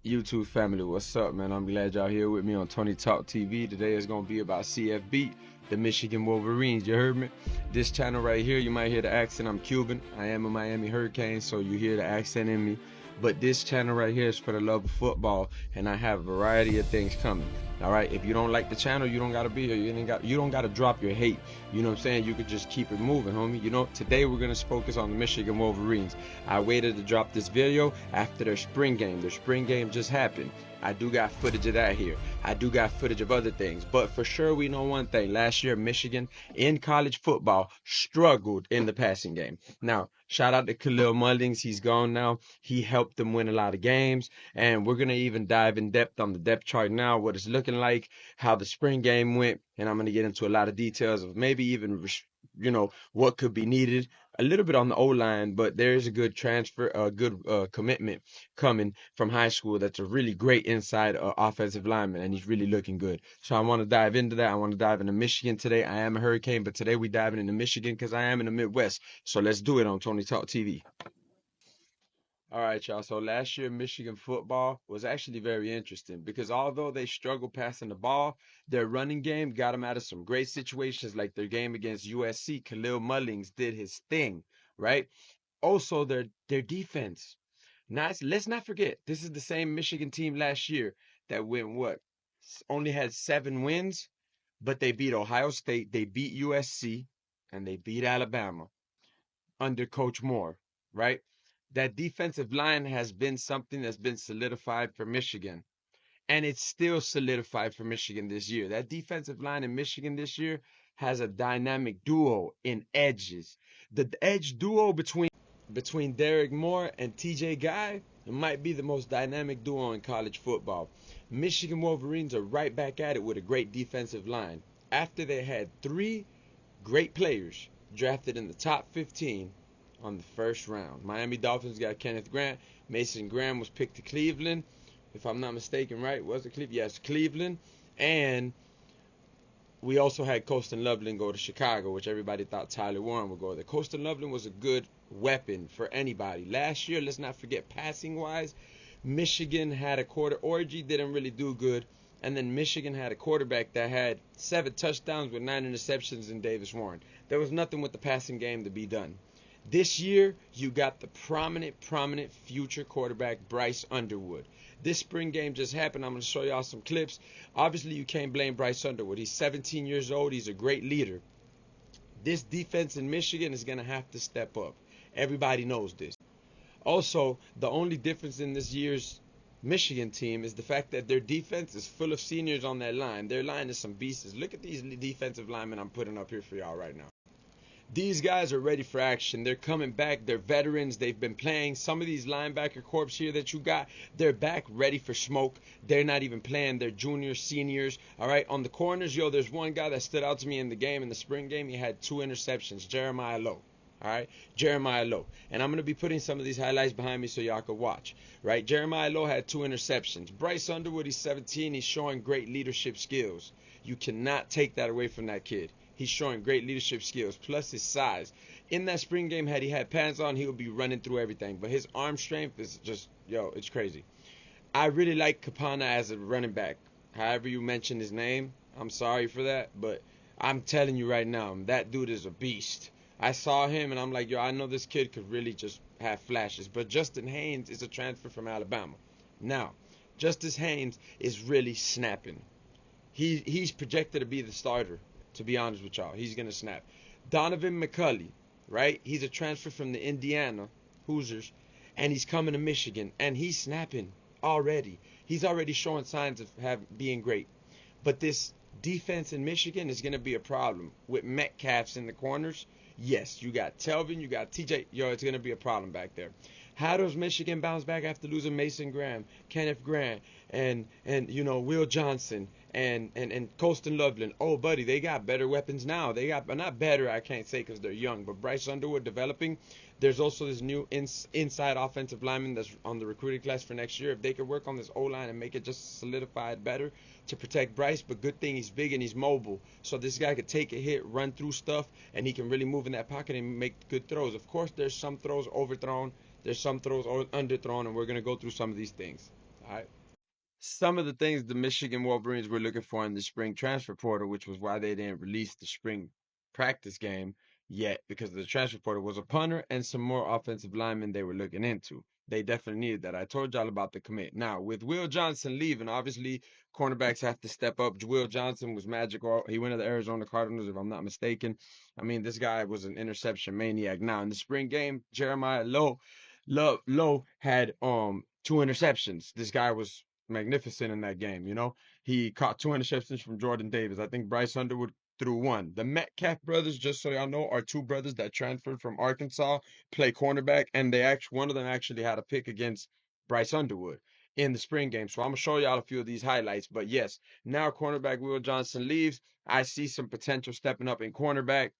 YouTube family, what's up, man? I'm glad y'all here with me on Tony Talk TV. Today is gonna be about CFB, the Michigan Wolverines. You heard me? This channel right here, you might hear the accent. I'm Cuban. I am a Miami Hurricane, so you hear the accent in me. But this channel right here is for the love of football, and I have a variety of things coming. All right, if you don't like the channel, you don't gotta be here. You don't gotta drop your hate. You know what I'm saying? You could just keep it moving, homie. You know, today we're gonna focus on the Michigan Wolverines. I waited to drop this video after their spring game. Their spring game just happened. I do got footage of that here. I do got footage of other things. But for sure, we know one thing. Last year, Michigan in college football struggled in the passing game. Now, shout out to Khalil Mullings. He's gone now. He helped them win a lot of games. And we're going to even dive in depth on the depth chart now, what it's looking like, how the spring game went. And I'm going to get into a lot of details of maybe even, what could be needed. A little bit on the O-line, but there is a good transfer, a good commitment coming from high school. That's a really great inside offensive lineman, and he's really looking good. So I want to dive into that. I want to dive into Michigan today. I am a Hurricane, but today we diving into Michigan because I am in the Midwest. So let's do it on Tony Talk TV. All right, y'all. So last year, Michigan football was actually very interesting because although they struggled passing the ball, their running game got them out of some great situations, like their game against USC. Khalil Mullings did his thing, right? Also, their defense. Let's not forget, this is the same Michigan team last year that went what? Only had 7 wins, but they beat Ohio State, they beat USC, and they beat Alabama under Coach Moore, right? That defensive line has been something that's been solidified for Michigan. And it's still solidified for Michigan this year. That defensive line in Michigan this year has a dynamic duo in edges. The edge duo between Derrick Moore and TJ Guy might be the most dynamic duo in college football. Michigan Wolverines are right back at it with a great defensive line. After they had 3 great players drafted in the top 15 on the first round. Miami Dolphins got Kenneth Grant. Mason Graham was picked to Cleveland. If I'm not mistaken, right? Was it Cleveland? Yes, Cleveland. And we also had COLSTON Loveland go to Chicago, which everybody thought Tyler Warren would go there. COLSTON Loveland was a good weapon for anybody. Last year, let's not forget, passing-wise, Michigan had a Orgy didn't really do good. And then Michigan had a quarterback that had 7 touchdowns with 9 interceptions in Davis Warren. There was nothing with the passing game to be done. This year, you got the prominent future quarterback, Bryce Underwood. This spring game just happened. I'm going to show y'all some clips. Obviously, you can't blame Bryce Underwood. He's 17 years old. He's a great leader. This defense in Michigan is going to have to step up. Everybody knows this. Also, the only difference in this year's Michigan team is the fact that their defense is full of seniors on that line. Their line is some beasts. Look at these defensive linemen I'm putting up here for y'all right now. These guys are ready for action. They're coming back. They're veterans. They've been playing. Some of these linebacker corps here that you got, they're back ready for smoke. They're not even playing. They're juniors, seniors. All right. On the corners, there's one guy that stood out to me in the game, in the spring game. He had 2 interceptions. Jeremiah Lowe. All right. Jeremiah Lowe. And I'm going to be putting some of these highlights behind me so y'all can watch. Right. Jeremiah Lowe had 2 interceptions. Bryce Underwood, he's 17. He's showing great leadership skills. You cannot take that away from that kid. He's showing great leadership skills, plus his size. In that spring game, had he had pants on, he would be running through everything. But his arm strength is just, it's crazy. I really like Kapana as a running back. However you mention his name, I'm sorry for that. But I'm telling you right now, that dude is a beast. I saw him, and I'm like, I know this kid could really just have flashes. But Justin Haynes is a transfer from Alabama. Now, Justice Haynes is really snapping. He's projected to be the starter. To be honest with y'all, he's going to snap. Donovan McCulley, right? He's a transfer from the Indiana Hoosiers, and he's coming to Michigan, and he's snapping already. He's already showing signs of being great. But this defense in Michigan is going to be a problem. With METCALFs in the corners, yes, you got Telvin, you got TJ. It's going to be a problem back there. How does Michigan bounce back after losing Mason Graham, Kenneth Grant, and Will Johnson and COLSTON Loveland? Oh, buddy, they got better weapons now. They got, not better, I can't say because they're young, but Bryce Underwood developing. There's also this new inside offensive lineman that's on the recruiting class for next year. If they could work on this O-line and make it just solidify it better to protect Bryce, but good thing he's big and he's mobile. So this guy could take a hit, run through stuff, and he can really move in that pocket and make good throws. Of course, there's some throws overthrown. There's some throws underthrown, and we're going to go through some of these things. All right. Some of the things the Michigan Wolverines were looking for in the spring transfer portal, which was why they didn't release the spring practice game yet, because the transfer portal was a punter and some more offensive linemen they were looking into. They definitely needed that. I told y'all about the commit. Now, with Will Johnson leaving, obviously cornerbacks have to step up. Will Johnson was magical. He went to the Arizona Cardinals, if I'm not mistaken. I mean, this guy was an interception maniac. Now, in the spring game, Jeremiah Lowe had 2 interceptions. This guy was magnificent in that game. You know, he caught 2 interceptions from Jordan Davis. I think Bryce Underwood threw one. The Metcalf brothers, just so y'all know, are two brothers that transferred from Arkansas, play cornerback, and they actually one of them actually had a pick against Bryce Underwood in the spring game. So I'm gonna show y'all a few of these highlights. But yes, now cornerback Will Johnson leaves. I see some potential stepping up in cornerback.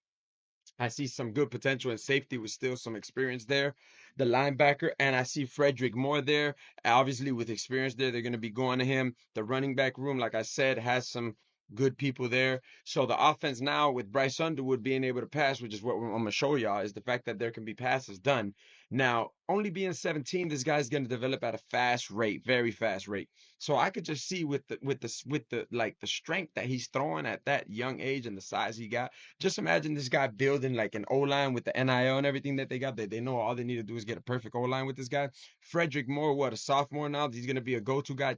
I see some good potential in safety with still some experience there. The linebacker, and I see Frederick Moore there. Obviously, with experience there, they're going to be going to him. The running back room, like I said, has some good people there. So the offense now with Bryce Underwood being able to pass, which is what I'm going to show y'all, is the fact that there can be passes done. Now, only being 17, this guy's going to develop at a fast rate, very fast rate. So I could just see with the like the strength that he's throwing at that young age and the size he got. Just imagine this guy building like an O line with the NIL and everything that they got. They know all they need to do is get a perfect O line with this guy. Frederick Moore, what, a sophomore now? He's going to be a go to guy.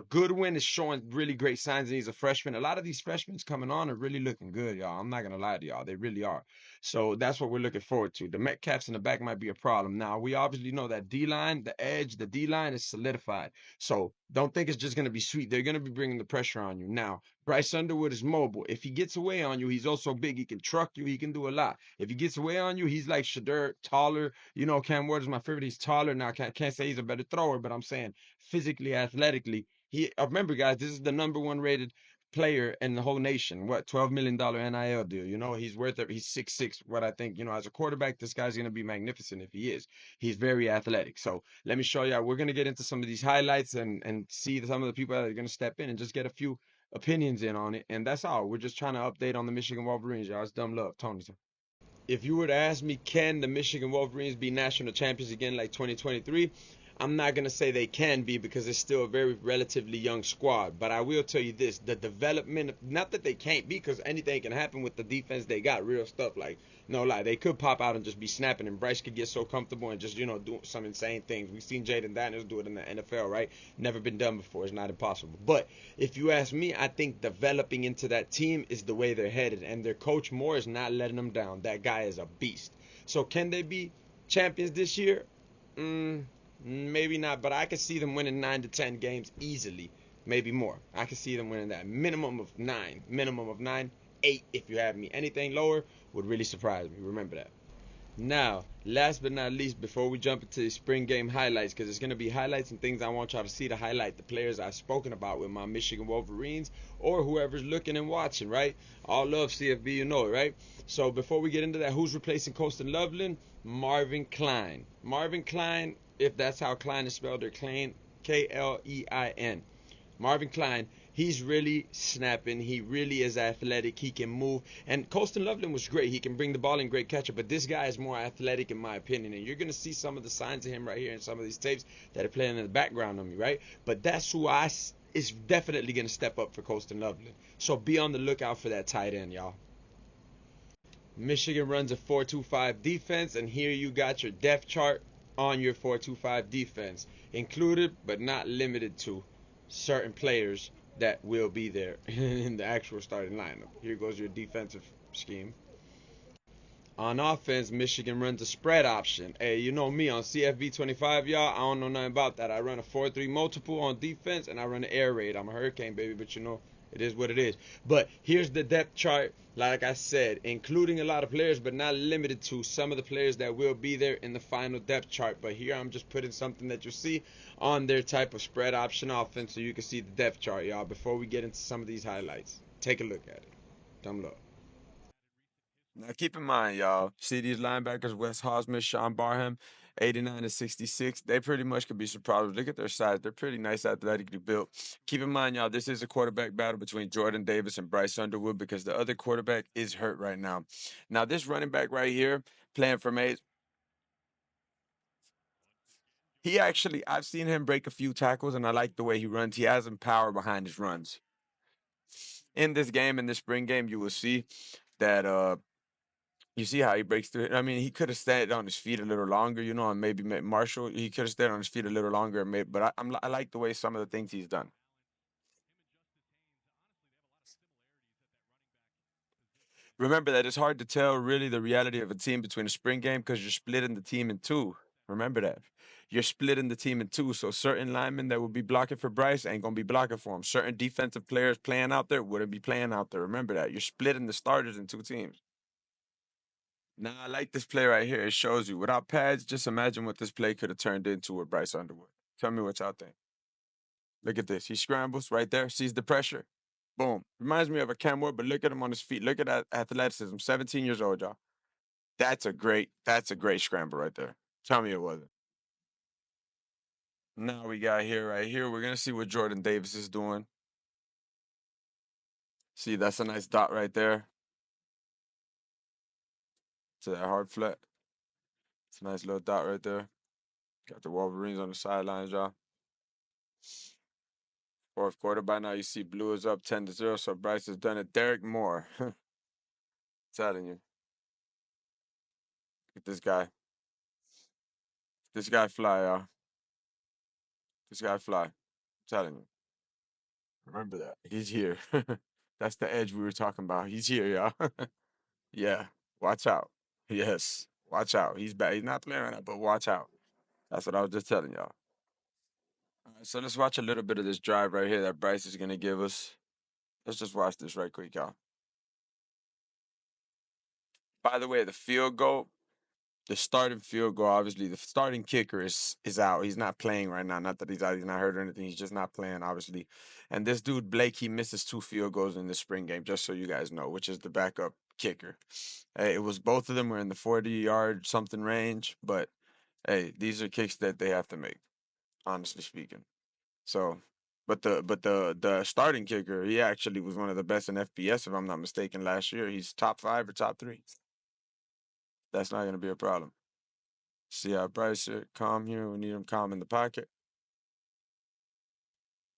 Goodwin is showing really great signs, and he's a freshman. A lot of these freshmen coming on are really looking good, y'all. I'm not going to lie to y'all. They really are. So that's what we're looking forward to. The Metcalfs in the back might be a problem. Now, we obviously know that D line, the edge, the D line is solidified. So don't think it's just going to be sweet. They're going to be bringing the pressure on you. Now, Bryce Underwood is mobile. If he gets away on you, he's also big. He can truck you. He can do a lot. If he gets away on you, he's like Shadur, taller. You know, Cam Ward is my favorite. He's taller. Now, I can't say he's a better thrower, but I'm saying physically, athletically. Remember, guys, this is the #1 rated player in the whole nation. What, $12 million NIL deal? You know, he's worth it. He's 6'6". What I think, you know, as a quarterback, this guy's going to be magnificent if he is. He's very athletic. So let me show you. We're going to get into some of these highlights and see some of the people that are going to step in and just get a few opinions in on it, and that's all. We're just trying to update on the Michigan Wolverines, y'all. It's dumb love, Tony. If you were to ask me, can the Michigan Wolverines be national champions again like 2023? I'm not going to say they can be because it's still a very relatively young squad. But I will tell you this, the development, not that they can't be, because anything can happen with the defense they got, real stuff. Like, no lie, they could pop out and just be snapping, and Bryce could get so comfortable and just, you know, do some insane things. We've seen Jaden Daniels do it in the NFL, right? Never been done before. It's not impossible. But if you ask me, I think developing into that team is the way they're headed, and their coach Moore is not letting them down. That guy is a beast. So can they be champions this year? Maybe not, but I could see them winning 9 to 10 games easily. Maybe more. I could see them winning that. Minimum of 9. Minimum of 9. 8 if you have me. Anything lower would really surprise me. Remember that. Now, last but not least, before we jump into the spring game highlights, because it's going to be highlights and things I want y'all to see to highlight the players I've spoken about with my Michigan Wolverines or whoever's looking and watching, right? All love CFB, you know it, right? So before we get into that, who's replacing COLSTON Loveland? Marvin Klein. Marvin Klein, if that's how Klein is spelled, or Klein, Klein. Marvin Klein, he's really snapping. He really is athletic. He can move. And COLSTON Loveland was great. He can bring the ball in, great catcher. But this guy is more athletic, in my opinion. And you're going to see some of the signs of him right here in some of these tapes that are playing in the background on me, right? But that's who is definitely going to step up for COLSTON Loveland. So be on the lookout for that tight end, y'all. Michigan runs a 4-2-5 defense, and here you got your depth chart on your 4-2-5 defense, included but not limited to certain players that will be there in the actual starting lineup. Here goes your defensive scheme. On offense, Michigan runs a spread option. Hey, you know me on CFB 25, y'all. I don't know nothing about that. I run a 4-3 multiple on defense, and I run an air raid. I'm a hurricane, baby, but you know, it is what it is. But here's the depth chart, like I said, including a lot of players, but not limited to some of the players that will be there in the final depth chart. But here I'm just putting something that you'll see on their type of spread option offense so you can see the depth chart, y'all, before we get into some of these highlights. Take a look at it. Thumb up. Now keep in mind, y'all, see these linebackers, Wes Hosmer, Sean Barham, 89 and 66. They pretty much could be surprised. Look at their size. They're pretty nice, athletically built. Keep in mind, y'all, this is a quarterback battle between Jordan Davis and Bryce Underwood because the other quarterback is hurt right now. Now, this running back right here, playing for Mays. He actually, I've seen him break a few tackles, and I like the way he runs. He has some power behind his runs. In this game, in the spring game, you will see that you see how he breaks through it. I mean, he could have stayed on his feet a little longer, you know, and maybe Marshall. He could have stayed on his feet a little longer, and but I like the way some of the things he's done. Remember that it's hard to tell really the reality of a team between a spring game because you're splitting the team in two. Remember that. You're splitting the team in two. So certain linemen that would be blocking for Bryce ain't gonna be blocking for him. Certain defensive players playing out there wouldn't be playing out there. Remember that. You're splitting the starters in two teams. Now I like this play right here. It shows you without pads, just imagine what this play could have turned into with Bryce Underwood. Tell me what y'all think. Look at this. He scrambles right there, sees the pressure. Boom. Reminds me of a Cam Ward, but look at him on his feet. Look at that athleticism. 17 years old, y'all. That's a great scramble right there. Tell me it wasn't. Now we got here right here. We're gonna see what Jordan Davis is doing. See, that's a nice dot right there to that hard flat. It's a nice little dot right there. Got the Wolverines on the sidelines, y'all. Fourth quarter by now, you see Blue is up 10-0, so Bryce has done it. Derrick Moore. Telling you. Look at this guy. This guy fly, y'all. This guy fly. Telling you. Remember that. He's here. That's the edge we were talking about. He's here, y'all. Yeah. Watch out. Yes. Watch out. He's bad. He's not playing right now, but watch out. That's what I was just telling y'all. All right, so let's watch a little bit of this drive right here that Bryce is gonna give us. Let's just watch this right quick, y'all. By the way, the field goal, the starting field goal, obviously the starting kicker is out. He's not playing right now. Not that he's out, he's not hurt or anything. He's just not playing, obviously. And this dude Blake, he misses 2 field goals in the spring game, just so you guys know, which is the backup kicker. Hey, it was both of them were in the 40-yard something range, but hey, these are kicks that they have to make, honestly speaking. So, but the starting kicker, he actually was one of the best in FBS, if I'm not mistaken, last year. He's top 5 or top 3. That's not gonna be a problem. See how Bryce calm here. We need him calm in the pocket.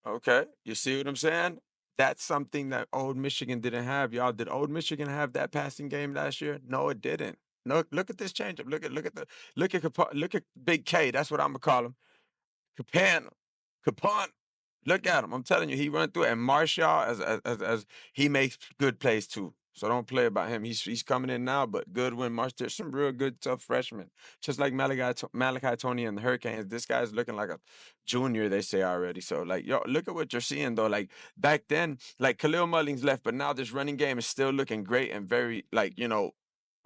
Okay, you see what I'm saying? That's something that Old Michigan didn't have, y'all. Did Old Michigan have that passing game last year? No, it didn't. No, look at this changeup. Look at Big K. That's what I'm gonna call him. Capan, Capan. Look at him. I'm telling you, he run through it. And Marshall, as he makes good plays too. So don't play about him. He's coming in now, but Goodwin, Marsh, there's some real good tough freshmen. Just like Malachi Tony and the Hurricanes. This guy's looking like a junior, they say already. So like, yo, look at what you're seeing though. Like back then, like Khalil Mullings left, but now this running game is still looking great and very like,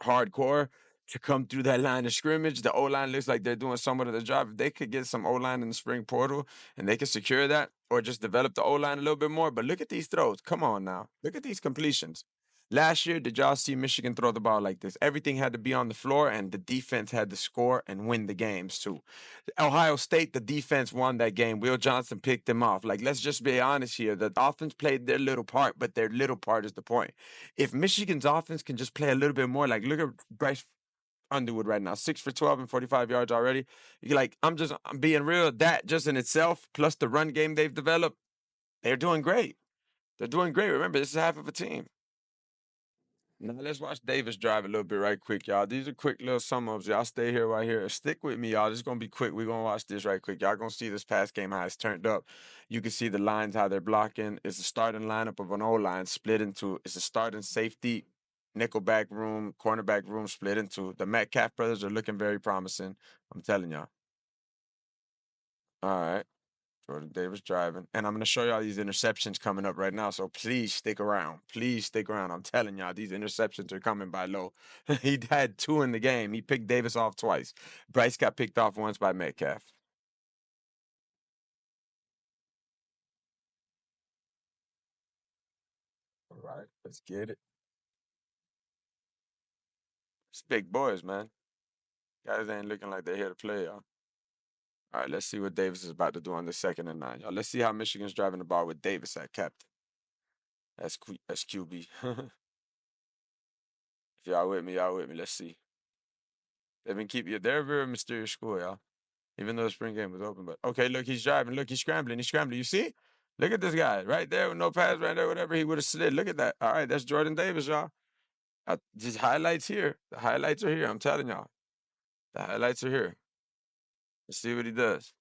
hardcore to come through that line of scrimmage. The O-line looks like they're doing somewhat of the job. If they could get some O-line in the spring portal and they could secure that or just develop the O-line a little bit more. But look at these throws. Come on now. Look at these completions. Last year, did y'all see Michigan throw the ball like this? Everything had to be on the floor, and the defense had to score and win the games too. Ohio State, the defense won that game. Will Johnson picked them off. Like, let's just be honest here. The offense played their little part, but their little part is the point. If Michigan's offense can just play a little bit more, like look at Bryce Underwood right now, 6 for 12 and 45 yards already. You're like, I'm being real. That just in itself, plus the run game they've developed, they're doing great. They're doing great. Remember, this is half of a team. Now let's watch Davis drive a little bit right quick, y'all. These are quick little sum ups. Y'all stay here right here. Stick with me, y'all. This is gonna be quick. We're gonna watch this right quick. Y'all gonna see this pass game how it's turned up. You can see the lines how they're blocking. It's a starting lineup of an O line split into. It's a starting safety, nickelback room, cornerback room split into. The Metcalf brothers are looking very promising. I'm telling y'all. All right. Jordan Davis driving. And I'm going to show y'all these interceptions coming up right now. So please stick around. Please stick around. I'm telling y'all, these interceptions are coming by Lowe. He had 2 in the game. He picked Davis off twice. Bryce got picked off once by Metcalf. All right, let's get it. It's big boys, man. Guys ain't looking like they're here to play, y'all. All right, let's see what Davis is about to do on the 2nd and 9, y'all. Let's see how Michigan's driving the ball with Davis at captain. That's QB. If y'all with me, y'all with me. Let's see. They've been keeping you. They're a very mysterious school, y'all. even though the spring game was open. But okay, look, he's driving. Look, he's scrambling. He's scrambling. You see? Look at this guy right there with no pass right there, whatever he would have slid. Look at that. All right, that's Jordan Davis, y'all. Just highlights here. The highlights are here. I'm telling y'all. The highlights are here. Let's see what he does.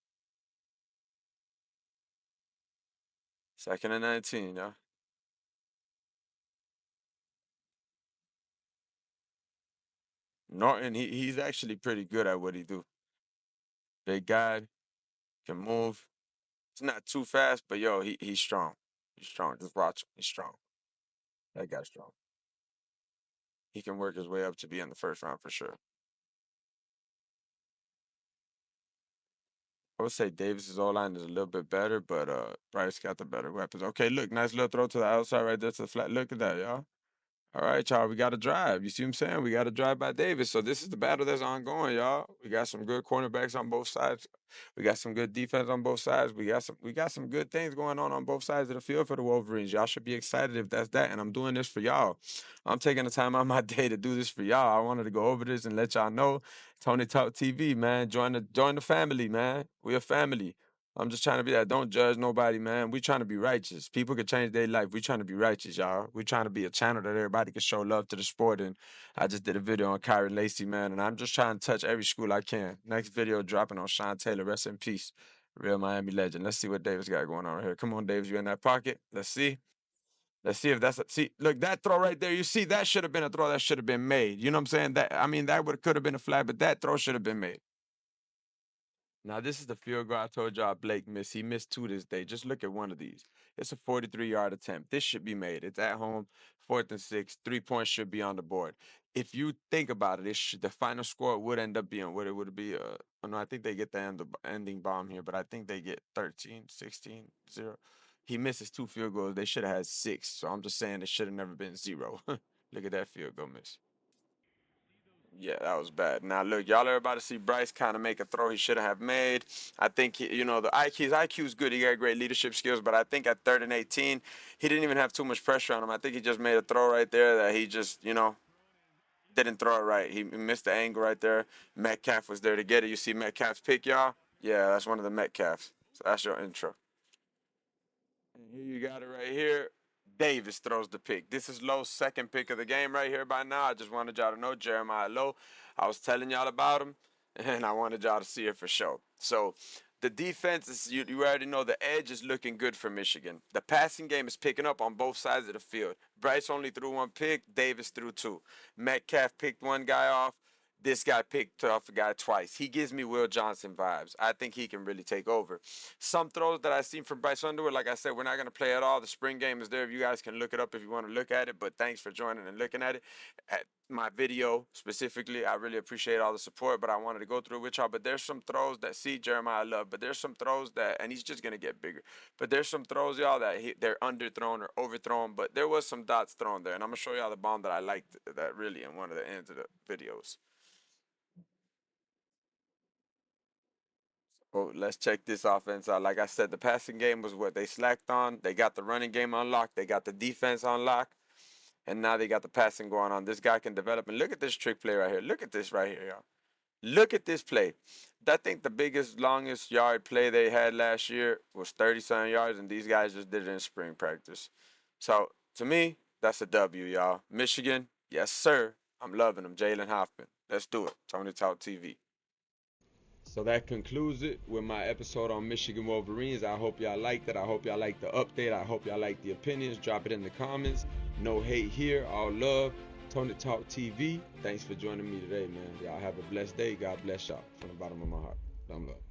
2nd and 19, y'all. Norton, he's actually pretty good at what he do. Big guy, can move. It's not too fast, but yo, he's strong. He's strong. Just watch him. He's strong. That guy's strong. He can work his way up to be in the first round for sure. I would say Davis's O-line is a little bit better, but Bryce got the better weapons. Okay, look, nice little throw to the outside right there to the flat. Look at that, y'all. All right, y'all, we got to drive. You see what I'm saying? We got to drive by Davis. So this is the battle that's ongoing, y'all. We got some good cornerbacks on both sides. We got some good defense on both sides. We got some good things going on both sides of the field for the Wolverines. Y'all should be excited if that's that. And I'm doing this for y'all. I'm taking the time out of my day to do this for y'all. I wanted to go over this and let y'all know. Tony Talk TV, man. Join the family, man. We a family. I'm just trying to be that. Don't judge nobody, man. We trying to be righteous. People can change their life. We trying to be righteous, y'all. We trying to be a channel that everybody can show love to the sport. And I just did a video on Kyron Lacey, man. And I'm just trying to touch every school I can. Next video dropping on Sean Taylor. Rest in peace. Real Miami legend. Let's see what Davis got going on here. Come on, Davis. You in that pocket? Let's see. Let's see if that's see. Look, that throw right there. You see, that should have been a throw that should have been made. You know what I'm saying? That could have been a flag, but that throw should have been made. Now, this is the field goal I told y'all Blake missed. He missed 2 this day. Just look at one of these. It's a 43-yard attempt. This should be made. It's at home, 4th and 6. 3 points should be on the board. If you think about it, the final score would end up being what it would be. Oh no, I think they get the ending bomb here, but I think they get 13, 16, 0. He misses 2 field goals. They should have had 6. So I'm just saying it should have never been 0. Look at that field goal miss. Yeah, that was bad. Now, look, y'all are about to see Bryce kind of make a throw he shouldn't have made. I think, the IQ is good. He got great leadership skills, but I think at 3rd and 18, he didn't even have too much pressure on him. I think he just made a throw right there that he just, didn't throw it right. He missed the angle right there. Metcalf was there to get it. You see Metcalf's pick, y'all? Yeah, that's one of the Metcalfs. So that's your intro. And here you got it right here. Davis throws the pick. This is Lowe's 2nd pick of the game right here by now. I just wanted y'all to know Jeremiah Lowe. I was telling y'all about him, and I wanted y'all to see it for sure. So the defense is, you already know the edge is looking good for Michigan. The passing game is picking up on both sides of the field. Bryce only threw 1 pick. Davis threw 2. Metcalf picked 1 guy off. This guy picked off a guy twice. He gives me Will Johnson vibes. I think he can really take over. Some throws that I've seen from Bryce Underwood, like I said, we're not going to play at all. The spring game is there. You guys can look it up if you want to look at it. But thanks for joining and looking at it. At my video specifically, I really appreciate all the support. But I wanted to go through it with y'all. But there's some throws that Jeremiah love. But there's some throws that, and he's just going to get bigger. But there's some throws, y'all, that they're underthrown or overthrown. But there was some dots thrown there. And I'm going to show y'all the bomb that I liked that really in one of the ends of the videos. Oh, let's check this offense out. Like I said, the passing game was what they slacked on. They got the running game unlocked. They got the defense unlocked. And now they got the passing going on. This guy can develop. And look at this trick play right here. Look at this right here, y'all. Look at this play. I think the biggest, longest yard play they had last year was 30-something yards, and these guys just did it in spring practice. So, to me, that's a W, y'all. Michigan, yes, sir. I'm loving them. Jalen Hoffman. Let's do it. Tony Talk TV. So that concludes it with my episode on Michigan Wolverines. I hope y'all liked it. I hope y'all liked the update. I hope y'all liked the opinions. Drop it in the comments. No hate here. All love. Tony Talk TV. Thanks for joining me today, man. Y'all have a blessed day. God bless y'all from the bottom of my heart. Thumb up.